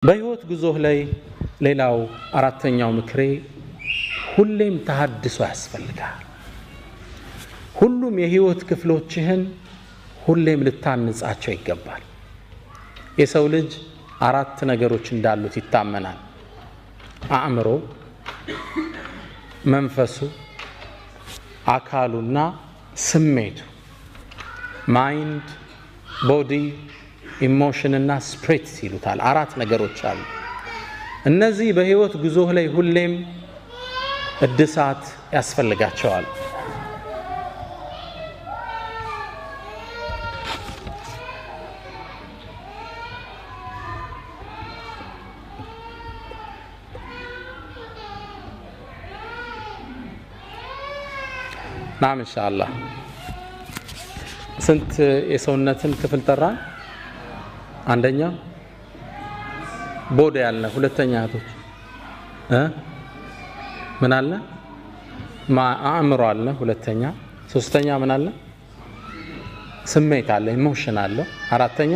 በህይወት ጉዞህ ላይ ሌላው አራተኛው ምክሬ ሁሌም ተሐድሶ ያስፈልጋል። ሁሉም የህይወት ክፍሎችህን ሁሌም ልታንጻቸው ይገባል። የሰው ልጅ አራት ነገሮች እንዳሉት ይታመናል። አእምሮ፣ መንፈሱ፣ አካሉና ስሜቱ። ማይንድ፣ ቦዲ፣ ኢሞሽን እና ስፒሪት ይሉታል። አራት ነገሮች አሉ። እነዚህ በህይወት ጉዞህ ላይ ሁሌም እድሳት ያስፈልጋቸዋል። ናም ኢንሻአላህ ስንት የሰውነትን ክፍል ጠራን? አንደኛ ቦዲ ያለ፣ ሁለተኛ እህቶች ምን አለ? አእምሮ አለ፣ ሁለተኛ። ሶስተኛ ምን አለ? ስሜት አለ፣ ኢሞሽን አለ። አራተኛ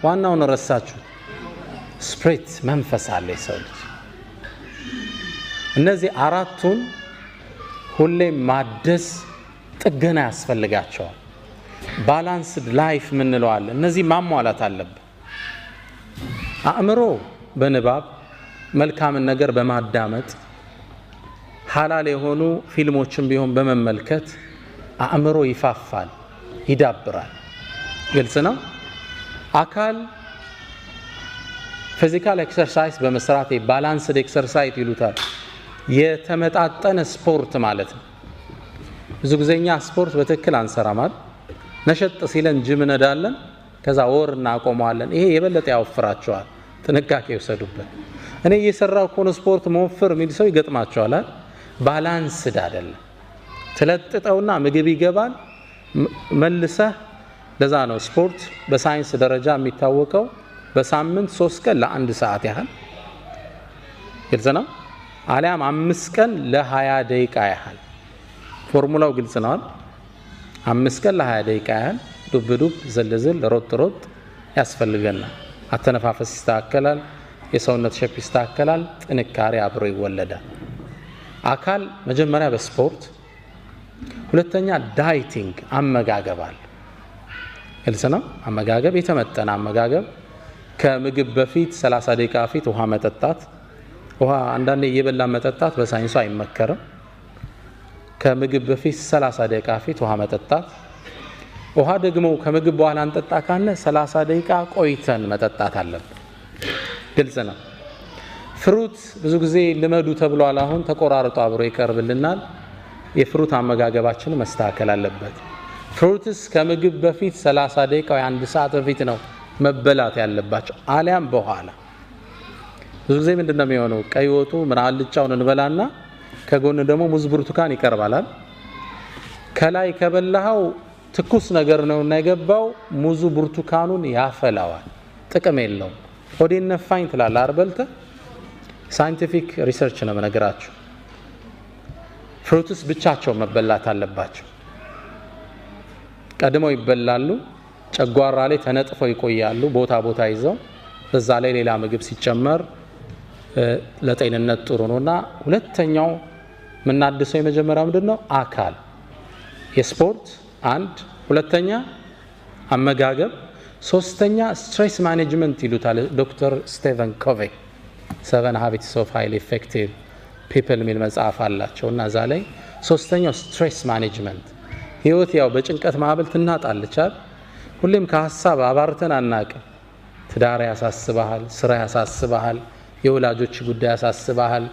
ዋናውን ረሳችሁ፣ ስፒሪት መንፈስ አለ የሰው ልጅ። እነዚህ አራቱን ሁሌም ማደስ ጥገና ያስፈልጋቸዋል። ባላንስድ ላይፍ ምንለው አለ። እነዚህ ማሟላት አለበት። አእምሮ በንባብ መልካምን ነገር በማዳመጥ ሐላል የሆኑ ፊልሞችን ቢሆን በመመልከት አእምሮ ይፋፋል፣ ይዳብራል። ግልጽ ነው። አካል ፊዚካል ኤክሰርሳይዝ በመስራት ባላንስድ ኤክሰርሳይዝ ይሉታል። የተመጣጠነ ስፖርት ማለት ነው። ብዙ ጊዜኛ ስፖርት በትክክል አንሰራማል። ነሸጥ ሲለን ጅም ነዳለን፣ ከዛ ወር እናቆመዋለን። ይሄ የበለጠ ያወፍራቸዋል። ጥንቃቄ ይወሰዱበት። እኔ እየሰራው ኮን ስፖርት መወፈር የሚል ሰው ይገጥማቸዋል። ባላንስድ አይደለም። ትለጥጠውና ምግብ ይገባል መልሰህ። ለዛ ነው ስፖርት በሳይንስ ደረጃ የሚታወቀው በሳምንት 3 ቀን ለ1 ሰዓት ያህል ግልጽ ነው። አሊያም 5 ቀን ለ20 ደቂቃ ያህል። ፎርሙላው ግልጽ ነው። 5 ቀን ለ20 ደቂቃ ያህል ዱብ ዱብ ዝልዝል ሮጥ ሮጥ ያስፈልገናል። አተነፋፈስ ይስተካከላል፣ የሰውነት ሼፕ ይስተካከላል፣ ጥንካሬ አብሮ ይወለዳል። አካል መጀመሪያ በስፖርት፣ ሁለተኛ ዳይቲንግ አመጋገብ አለ። ግልጽ ነው። አመጋገብ የተመጠነ አመጋገብ፣ ከምግብ በፊት 30 ደቂቃ ፊት ውሃ መጠጣት። ውሃ አንዳንዴ እየበላ መጠጣት በሳይንሱ አይመከርም። ከምግብ በፊት 30 ደቂቃ ፊት ውሃ መጠጣት። ውሃ ደግሞ ከምግብ በኋላ እንጠጣ ካለ 30 ደቂቃ ቆይተን መጠጣት አለብን። ግልጽ ነው። ፍሩት ብዙ ጊዜ ልመዱ ተብሏል። አሁን ተቆራርጦ አብሮ ይቀርብልናል። የፍሩት አመጋገባችን መስተካከል አለበት። ፍሩትስ ከምግብ በፊት 30 ደቂቃ ወይ 1 ሰዓት በፊት ነው መበላት ያለባቸው፣ አሊያም በኋላ። ብዙ ጊዜ ምንድነው የሚሆነው? ቀይ ወጡ ምን አልጫውን እንበላና ከጎን ደግሞ ሙዝ ብርቱካን ይቀርባል። ከላይ ከበላው ትኩስ ነገር ነውና የገባው ሙዙ ብርቱካኑን ያፈላዋል። ጥቅም የለውም። ሆዴን ነፋኝ ትላለህ አርበልተ። ሳይንቲፊክ ሪሰርች ነው መነግራችሁ። ፍሩትስ ብቻቸው መበላት አለባቸው። ቀድመው ይበላሉ፣ ጨጓራ ላይ ተነጥፈው ይቆያሉ፣ ቦታ ይዘው። በዛ ላይ ሌላ ምግብ ሲጨመር ለጤንነት ጥሩ ነውና። ሁለተኛው የምናድሰው የመጀመሪያው ምንድነው? አካል የስፖርት አንድ፣ ሁለተኛ አመጋገብ፣ ሶስተኛ ስትሬስ ማኔጅመንት ይሉታል ዶክተር ስቲቨን ኮቬ 7 Habits of Highly Effective People የሚል መጽሐፍ አላቸውና እዛ ላይ ሶስተኛው ስትሬስ ማኔጅመንት። ህይወት ያው በጭንቀት ማዕበል ትናጣለች አይደል? ሁሌም ከሐሳብ አባርተን አናቅም። ትዳር ያሳስባል፣ ስራ ያሳስባል፣ የወላጆች ጉዳይ ያሳስባል፣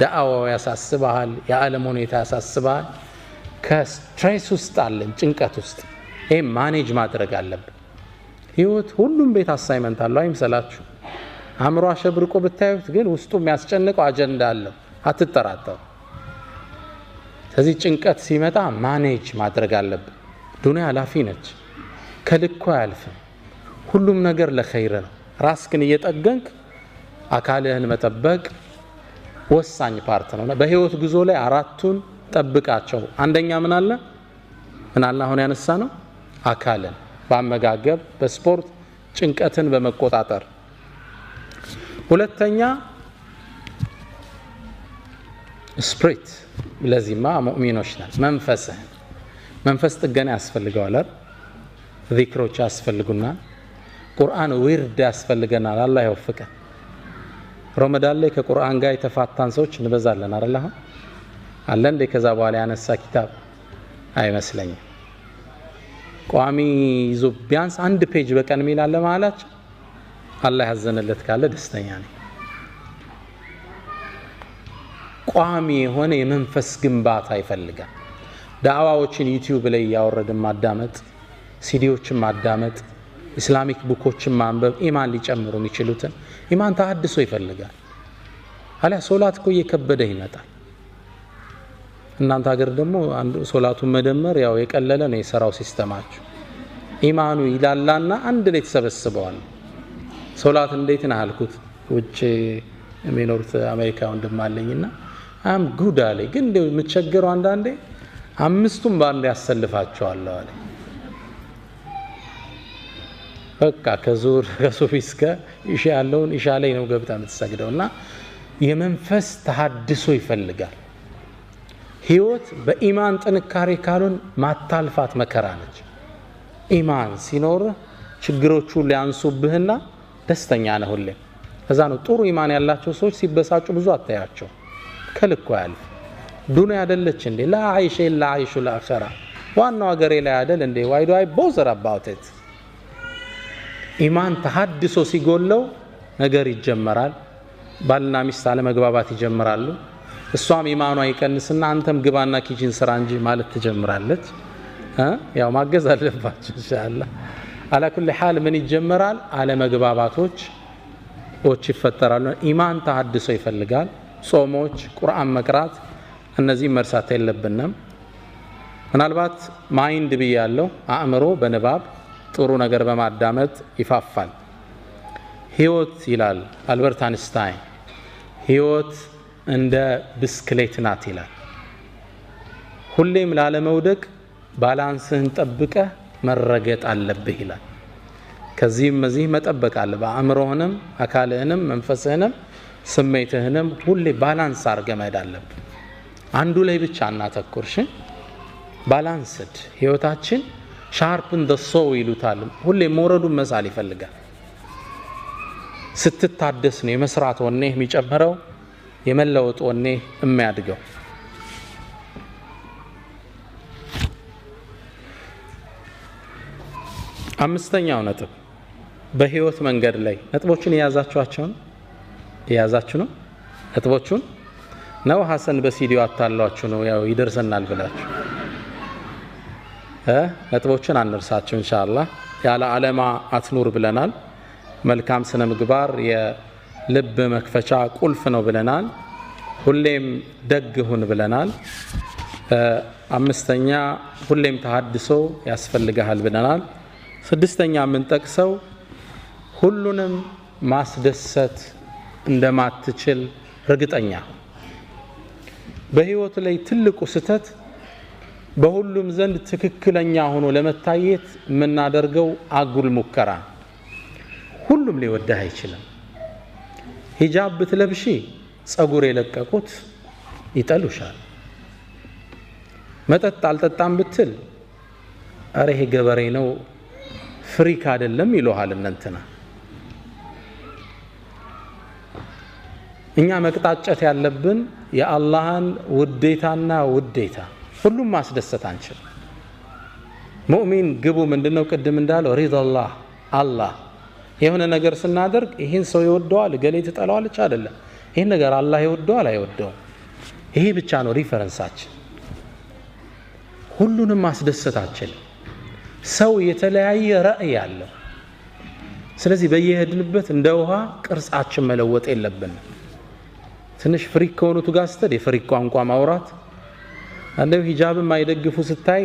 ዳዕዋው ያሳስባል፣ የዓለም ሁኔታ ያሳስባል። ከስትሬስ ውስጥ አለን፣ ጭንቀት ውስጥ። ይሄ ማኔጅ ማድረግ አለብን። ህይወት ሁሉም ቤት አሳይመንት አለው አይምሰላችሁ። አእምሮ አሸብርቆ ብታዩት ግን ውስጡ የሚያስጨንቀው አጀንዳ አለው፣ አትጠራጠሩ። ስለዚህ ጭንቀት ሲመጣ ማኔጅ ማድረግ አለብን። ዱንያ ኃላፊ ነች፣ ከልኩ አያልፍም። ሁሉም ነገር ለኸይር ነው። ራስክን እየጠገንክ አካልህን መጠበቅ ወሳኝ ፓርት ነው። በህይወት ጉዞ ላይ አራቱን ጠብቃቸው። አንደኛ ምን አለ? አሁን ያነሳ ነው አካልን በአመጋገብ በስፖርት ጭንቀትን በመቆጣጠር ሁለተኛ ስፕሪት ለዚህማ ሙእሚኖች ነን መንፈስ ጥገና ያስፈልገዋል ዚክሮች ያስፈልጉና ቁርአን ዊርድ ያስፈልገናል አላህ ይወፍቀን ረመዳን ላይ ከቁርአን ጋር የተፋታን ሰዎች እንበዛለን አይደል አለ እንደ ከዛ በኋላ ያነሳ ኪታብ አይመስለኝም ቋሚ ይዞ ቢያንስ አንድ ፔጅ በቀን ሚላለ ማለት አላህ ያዘነለት ካለ ደስተኛ ነኝ ቋሚ የሆነ የመንፈስ ግንባታ ይፈልጋል ዳዕዋዎችን ዩቲዩብ ላይ ያወረድን ማዳመጥ ሲዲዎችን ማዳመጥ ኢስላሚክ ቡኮችን ማንበብ ኢማን ሊጨምሩ የሚችሉትን ኢማን ተሐድሶ ይፈልጋል አለ ሶላት እኮ እየከበደ ይመጣል እናንተ ሀገር ደግሞ አንዱ ሶላቱን መደመር ያው የቀለለ ነው የሰራው ሲስተማችሁ ኢማኑ ይላላና አንድ ላይ ተሰበስበዋል ሶላት እንዴት ነው አልኩት ውጭ የሚኖሩት አሜሪካ ወንድማለኝና አም ጉድ አለኝ ግን እንደው የምቸገረው አንዳንዴ አምስቱም ባንድ ያሰልፋቸዋል አለ በቃ ከዙር ከሱፊ እስከ ኢሻ ያለውን ኢሻ ላይ ነው ገብታ የምትሰግደውና የመንፈስ ተሐድሶ ይፈልጋል ህይወት በኢማን ጥንካሬ ካሉን ማታልፋት መከራ ነች ኢማን ሲኖር ችግሮቹ ሊያንሱብህና ደስተኛ ነህ ሁሌ ከዛ ነው ጥሩ ኢማን ያላቸው ሰዎች ሲበሳጩ ብዙ አታያቸው ከልኩ ያልፍ ዱንያ አይደለች እንዴ ላ አይሽ ኢላ አይሹ ለአኺራ ዋናው ሀገሬ ላይ አይደል እንዴ why do I bother about it ኢማን ተሐድሶ ሲጎለው ነገር ይጀመራል ባልና ሚስት አለ መግባባት ይጀምራሉ እሷም ኢማኗ ይቀንስና አንተም ግባና ኪችን ስራ እንጂ ማለት ትጀምራለች ያው ማገዝ አለባችሁ ኢንሻአላህ على كل حال ምን ይጀምራል አለ መግባባቶች ይፈጠራሉ ኢማን ተሐድሶ ይፈልጋል ጾሞች ቁርአን መቅራት እነዚህ መርሳት የለብንም ምናልባት ማይንድ ብያለሁ አእምሮ በንባብ ጥሩ ነገር በማዳመጥ ይፋፋል ህይወት ይላል አልበርት አንስታይን ህይወት እንደ ብስክሌት ናት ይላል ሁሌም ላለመውደቅ ባላንስህን ጠብቀህ መረገጥ አለብህ ይላል ከዚህም መዚህ መጠበቅ አለ በአእምሮህንም አካልህንም መንፈስህንም ስሜትህንም ሁሌ ባላንስ አድርገህ መሄድ አለብህ አንዱ ላይ ብቻ እናተኩርሽ ባላንስድ ህይወታችን ሻርፕን ደ ሶው ይሉታል ሁሌ ሞረዱን መሳል ይፈልጋል ስትታደስ ነው የመስራት ወኔ የሚጨምረው የመለወጥ ወኔ የሚያድገው አምስተኛው ነጥብ በህይወት መንገድ ላይ ነጥቦችን ያዛችሁ ነው ነጥቦቹን ነው ሐሰን በሲዲዮ አታላችሁ ነው ያው ይደርሰናል ብላችሁ ነጥቦችን አንርሳችሁ ኢንሻአላህ ያለ ዓለማ አትኑር ብለናል መልካም ስነ ምግባር የልብ መክፈቻ ቁልፍ ነው ብለናል ሁሌም ደግ ሁን ብለናል አምስተኛ ሁሌም ተሐድሶ ያስፈልጋል ብለናል ስድስተኛ ምን ጠቅሰው ሁሉንም ማስደሰት እንደማትችል እርግጠኛ በህይወት ላይ ትልቁ ስተት በሁሉም ዘንድ ትክክለኛ ሆኖ ለመታየት ምናደርገው አጉል ሙከራ ሁሉም ሊወደህ አይችልም ሂጃብ ብትለብሺ ጸጉር የለቀቁት ይጠሉሻል መጠጥ አልጠጣም ብትል አረ ይሄ ገበሬ ነው ፍሪክ አይደለም ይሉሃል እንንተና እኛ መቅጣጨት ያለብን የአላህን ውዴታና ውዴታ ሁሉም ማስደሰት አንችል ሙእሚን ግቡ ምንድነው ቅድም እንዳለው ሪዳላህ አላህ የሆነ ነገር ስናደርግ ይሄን ሰው ይወደዋል ገሌ ተጠላዋለች አይደለም ይሄን ነገር አላህ ይወደዋል አይወደውም ይሄ ብቻ ነው ሪፈረንሳችን ሁሉንም ማስደሰት አንችል ሰው የተለያየ ራእይ ያለው ስለዚህ በየሄድንበት እንደ ውሃ ቅርጻችን መለወጥ የለብንም ትንሽ ፍሪክ ከሆኑት ጋር ስተድ የፍሪክ ቋንቋ ማውራት አንደው ሂጃብም ማይደግፉ ስታይ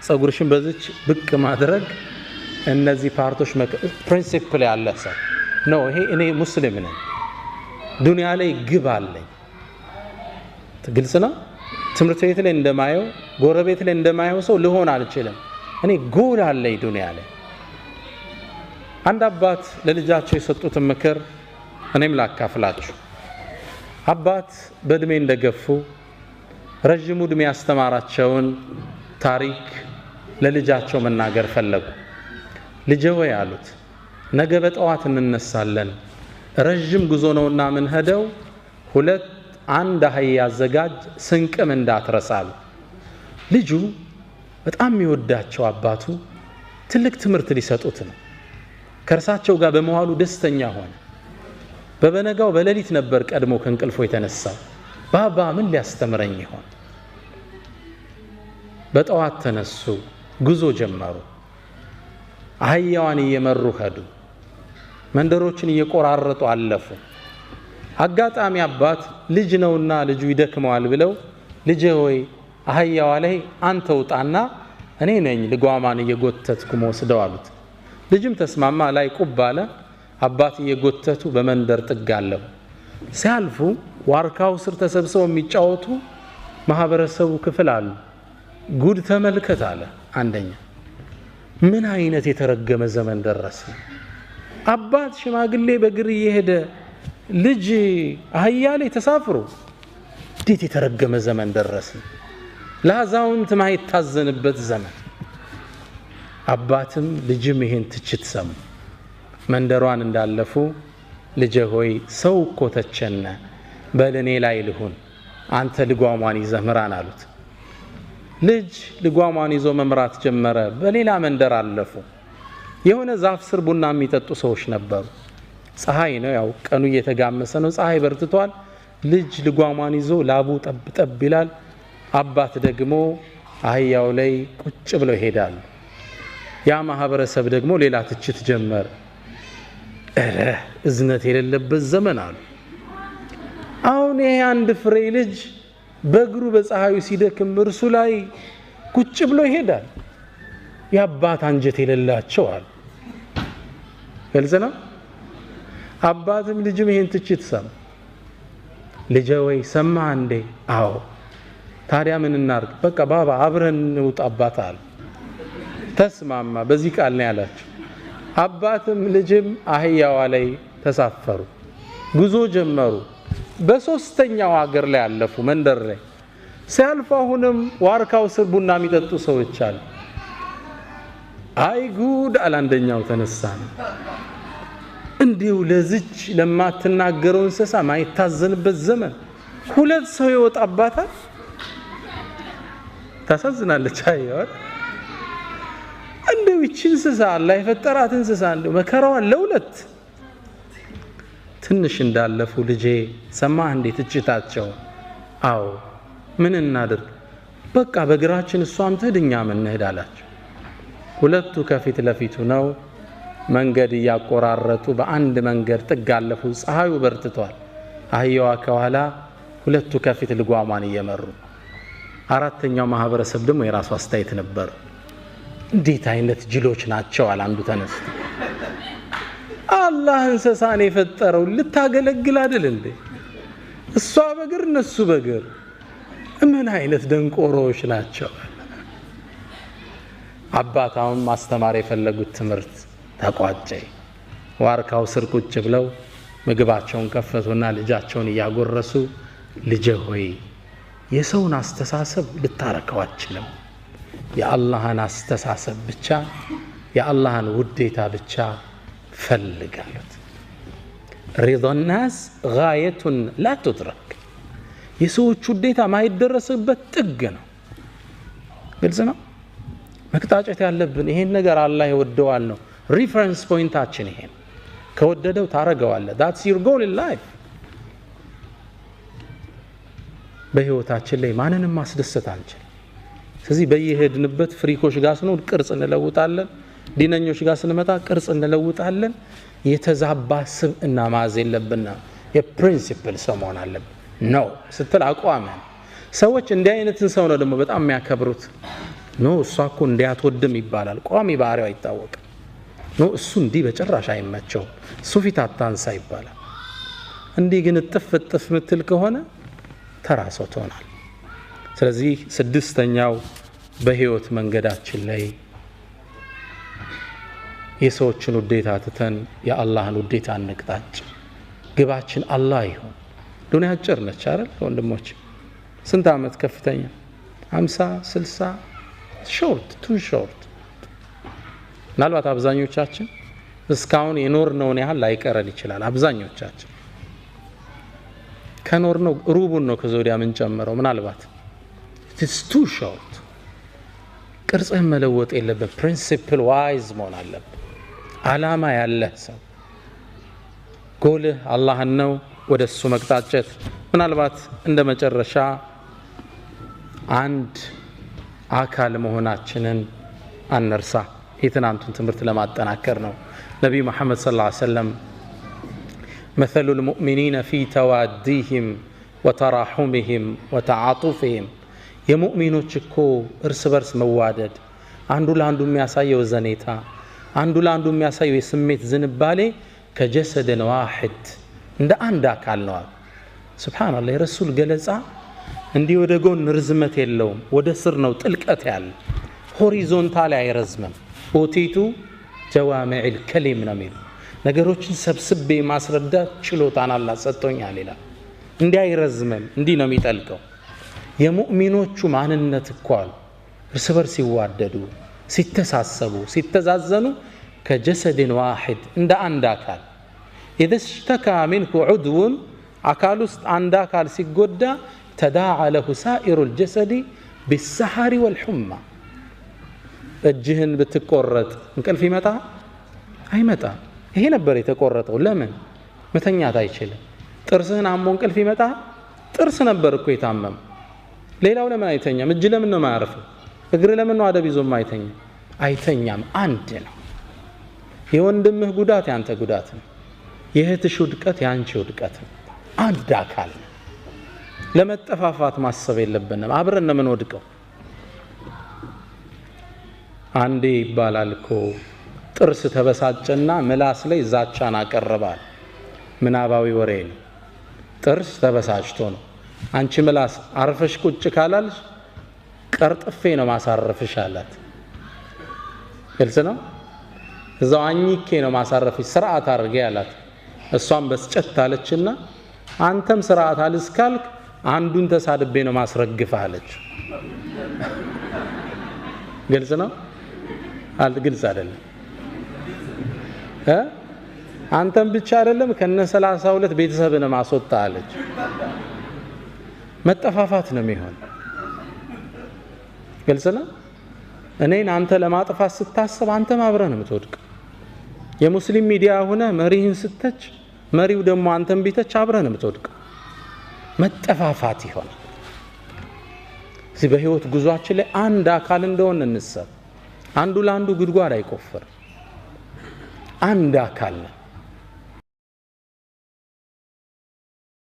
ጸጉርሽን በዚች ብቅ ማድረግ እነዚህ ፓርቶች ፕሪንሲፕል ያለ ሰው ነው ይሄ እኔ ሙስሊም ነኝ ዱንያ ላይ ግብ አለኝ ግልጽ ነው ትምርት ቤት ላይ እንደማየው ጎረቤት ላይ እንደማየው ሰው ልሆን አልችልም እኔ ጎል አለኝ ዱንያ ላይ አንድ አባት ለልጃቸው የሰጡት ምክር እኔም ላካፍላችሁ። አባት በእድሜ እንደገፉ ረጅም ዕድሜ ያስተማራቸውን ታሪክ ለልጃቸው መናገር ፈለጉ። ልጄ ሆይ አሉት፣ ነገ በጠዋት እንነሳለን፣ ረጅም ጉዞ ነውና ምን ሄደው አንድ አህያ አዘጋጅ፣ ስንቅም እንዳትረሳሉ። ልጁ በጣም የሚወዳቸው አባቱ ትልቅ ትምህርት ሊሰጡት ነው። ከእርሳቸው ጋር በመዋሉ ደስተኛ ሆነ። በበነጋው በሌሊት ነበር ቀድሞ ከእንቅልፎ የተነሳው። ባባ ምን ሊያስተምረኝ ይሆን? በጠዋት ተነሱ፣ ጉዞ ጀመሩ። አህያዋን እየመሩ ሄዱ። መንደሮችን እየቆራረጡ አለፉ። አጋጣሚ አባት ልጅ ነውና ልጁ ይደክመዋል ብለው ልጄ ሆይ አህያዋ ላይ አንተ ውጣና እኔ ነኝ ልጓማን እየጎተትኩ ወስደው አሉት። ልጅም ተስማማ። ላይ ቁብ አለ። አባት እየጎተቱ በመንደር ጥግ አለፉ። ሲያልፉ ዋርካው ስር ተሰብስበው የሚጫወቱ ማህበረሰቡ ክፍል አሉ። ጉድ ተመልከት አለ አንደኛ። ምን አይነት የተረገመ ዘመን ደረሰ! አባት ሽማግሌ በእግር እየሄደ ልጅ አህያ ላይ ተሳፍሮ፣ እንዴት የተረገመ ዘመን ደረሰ! ለአዛውንት ማይታዘንበት ዘመን። አባትም ልጅም ይሄን ትችት ሰሙ። መንደሯን እንዳለፉ ልጄ ሆይ ሰው እኮ ተቸነ፣ በል እኔ ላይ ልሁን፣ አንተ ልጓሟን ይዘህ ምራን አሉት። ልጅ ልጓሟን ይዞ መምራት ጀመረ። በሌላ መንደር አለፉ። የሆነ ዛፍ ስር ቡና የሚጠጡ ሰዎች ነበሩ። ፀሐይ ነው፣ ያው ቀኑ እየተጋመሰ ነው፣ ፀሐይ በርትቷል። ልጅ ልጓሟን ይዞ ላቡ ጠብ ጠብ ይላል። አባት ደግሞ አህያው ላይ ቁጭ ብለው ይሄዳሉ። ያ ማህበረሰብ ደግሞ ሌላ ትችት ጀመረ። እዝነት የሌለበት ዘመን አሉ። አሁን ይሄ አንድ ፍሬ ልጅ በእግሩ በፀሐዩ ሲደክም እርሱ ላይ ቁጭ ብሎ ይሄዳል። የአባት አንጀት የሌላቸው አሉ። ግልጽ ነው። አባትም ልጅም ይሄን ትችት ሰማ። ልጄ ወይ ሰማህ እንዴ? አዎ። ታዲያ ምን እናርግ? በቃ ባባ አብረን እንውጣ አባት አለ። ተስማማ። በዚህ ቃል ነው ያላቸው። አባትም ልጅም አህያዋ ላይ ተሳፈሩ፣ ጉዞ ጀመሩ። በሶስተኛው ሀገር ላይ አለፉ። መንደር ላይ ሲያልፉ አሁንም ዋርካው ስር ቡና የሚጠጡ ሰዎች አሉ። አይ ጉድ አለ አንደኛው ተነሳ። እንዲሁ ለዚች ለማትናገረው እንስሳ ማይታዘንበት ዘመን ሁለት ሰው ይወጣባታል። ታሳዝናለች። አየው እንደው ይህች እንስሳ አላህ የፈጠራት እንስሳ እንደው መከራዋን ለሁለት። ትንሽ እንዳለፉ ልጄ ሰማህ እንዴ ትችታቸው? አዎ። ምን እናድርግ? በቃ በእግራችን እሷም ትሄድ እኛም እንሄድ አላቸው። ሁለቱ ከፊት ለፊቱ ነው። መንገድ እያቆራረጡ በአንድ መንገድ ጥግ አለፉ። ፀሐዩ በርትቷል። አህያዋ ከኋላ፣ ሁለቱ ከፊት ልጓሟን እየመሩ። አራተኛው ማህበረሰብ ደግሞ የራሱ አስተያየት ነበር። እንዴት አይነት ጅሎች ናቸው አለ አንዱ ተነስቶ። አላህ እንስሳን የፈጠረው ልታገለግል አይደል እንዴ? እሷ በእግር እነሱ በእግር። ምን አይነት ደንቆሮዎች ናቸው! አባታውን ማስተማር የፈለጉት ትምህርት ተቋጨ። ዋርካው ስር ቁጭ ብለው ምግባቸውን ከፈቱና ልጃቸውን እያጎረሱ ልጄ ሆይ የሰውን አስተሳሰብ ልታረከው አትችልም። የአላህን አስተሳሰብ ብቻ፣ የአላህን ውዴታ ብቻ ፈልግ አሉት። ሪዳ ናስ ጋየቱን ላ ትድረክ። የሰዎች ውዴታ ማይደረስበት ጥግ ነው። ግልጽ ነው። መቅጣጨት ያለብን ይሄን ነገር አላህ ይወደዋል ነው። ሪፈረንስ ፖይንታችን ይሄን ከወደደው ታረገዋለህ። that's your goal in life። በህይወታችን ላይ ማንንም ማስደሰት አንችል። ስለዚህ በየሄድንበት ፍሪኮች ጋር ስንሆን ቅርጽ እንለውጣለን፣ ዲነኞች ጋር ስንመጣ ቅርጽ እንለውጣለን። የተዛባ ስብዕና ማዝ የለብንና የፕሪንሲፕል ሰው መሆን አለብን ነው ስትል አቋመን። ሰዎች እንዲህ አይነትን ሰው ነው ደግሞ በጣም የሚያከብሩት። ኖ እሷ እኮ እንዲያትወድም ይባላል። ቋሚ ባህሪው አይታወቅም። ኖ እሱ እንዲህ በጭራሽ አይመቸው፣ እሱ ፊት አታንሳ ይባላል። እንዲህ ግን እጥፍ ምትል ከሆነ ተራ ሰው ትሆናል። ስለዚህ ስድስተኛው በህይወት መንገዳችን ላይ የሰዎችን ውዴታ ትተን የአላህን ውዴታ እንቅጣጭ። ግባችን አላህ ይሁን። ዱንያ አጭር ነች አይደል ወንድሞች? ስንት ዓመት ከፍተኛ 50 60 ሾርት ቱ ሾርት። ምናልባት አብዛኞቻችን እስካሁን የኖርነውን ያህል ላይቀረን ይችላል። አብዛኞቻችን ከኖርነው ሩቡን ነው ከዞዲያ ምን ጨምረው ምናልባት it's too short። ቅርጽህን መለወጥ የለበት። ፕሪንሲፕል ዋይዝ መሆን አለበት። ዓላማ ያለህ ሰው ጎልህ አላህን ነው፣ ወደሱ መቅጣጨት። ምናልባት እንደ መጨረሻ አንድ አካል መሆናችንን አንርሳ። የትናንቱን ትምህርት ለማጠናከር ነው። ነቢዩ መሐመድ ሰለላሁ ዐለይሂ ወሰለም مثل المؤمنين في تواديهم وتراحمهم وتعاطفهم የሙእሚኖች እኮ እርስ በርስ መዋደድ፣ አንዱ ለአንዱ የሚያሳየው ዘኔታ፣ አንዱ ለአንዱ የሚያሳየው የስሜት ዝንባሌ ከጀሰድን ዋሂድ እንደ አንድ አካል ነው። ሱብሃንአላህ የረሱል ገለጻ እንዲህ ወደ ጎን ርዝመት የለውም፣ ወደ ስር ነው ጥልቀት ያለ፣ ሆሪዞንታል አይረዝምም። ኦቲቱ ጀዋሚዕል ከሊም ነው የሚለው ነገሮችን ሰብስቤ ማስረዳት ችሎታን አላህ ሰጥቶኛል ይላል። እንዲህ አይረዝምም፣ እንዲህ ነው የሚጠልቀው። የሙእሚኖቹ ማንነት እኮ አሉ እርስ በርስ ሲዋደዱ፣ ሲተሳሰቡ፣ ሲተዛዘኑ ከጀሰድን ዋሂድ እንደ አንድ አካል إذا اشتكى منه عضو አካል ውስጥ አንድ አካል ሲጎዳ تداعى له سائر الجسد بالسهر والحمى። እጅህን ብትቆረጥ እንቅልፍ ይመጣ አይመጣ? ይሄ ነበር የተቆረጠው። ለምን መተኛት አይችልም? ጥርስህን አሞ እንቅልፍ ይመጣ? ጥርስ ነበር እኮ የታመመ። ሌላው ለምን አይተኛም? እጅ ለምን ነው ማያርፈው? እግር ለምን ነው አደብ ይዞም አይተኛም? አይተኛም። አንድ ነው። የወንድምህ ጉዳት ያንተ ጉዳት ነው። የእህትሽ ውድቀት ያንቺ ውድቀት ነው። አንድ አካል ነው። ለመጠፋፋት ማሰብ የለብንም። አብረን ነው የምንወድቀው። አንዴ ይባላል እኮ ጥርስ ተበሳጨና ምላስ ላይ ዛቻን አቀረባል። ምናባዊ ወሬ ነው። ጥርስ ተበሳጭቶ ነው። አንቺ ምላስ አርፈሽ ቁጭ ካላልሽ ቀርጥፌ ነው ማሳረፍሽ አላት። ግልጽ ነው። እዛው አኝኬ ነው ማሳረፍሽ፣ ስርዓት አድርጌ አላት። እሷም በስጨት አለችና አንተም ስርዓት አልስካልክ አንዱን ተሳድቤ ነው ማስረግፍ አለች። ግልጽ ነው ግልጽ አይደለም? አንተም ብቻ አይደለም ከነ 32 ቤተሰብን ማስወጣ አለች። መጠፋፋት ነው የሚሆን። ግልጽ ነው። እኔን አንተ ለማጥፋት ስታስብ አንተ ማብረን የምትወድቅ። የሙስሊም ሚዲያ ሆነ መሪህን ስተች መሪው ደግሞ አንተን ቢተች አብረን የምትወድቅ። መጠፋፋት ይሆናል። እዚህ በህይወት ጉዟችን ላይ አንድ አካል እንደሆነ እንሰብ። አንዱ ለአንዱ ጉድጓድ አይቆፍር። አንድ አካል ነው።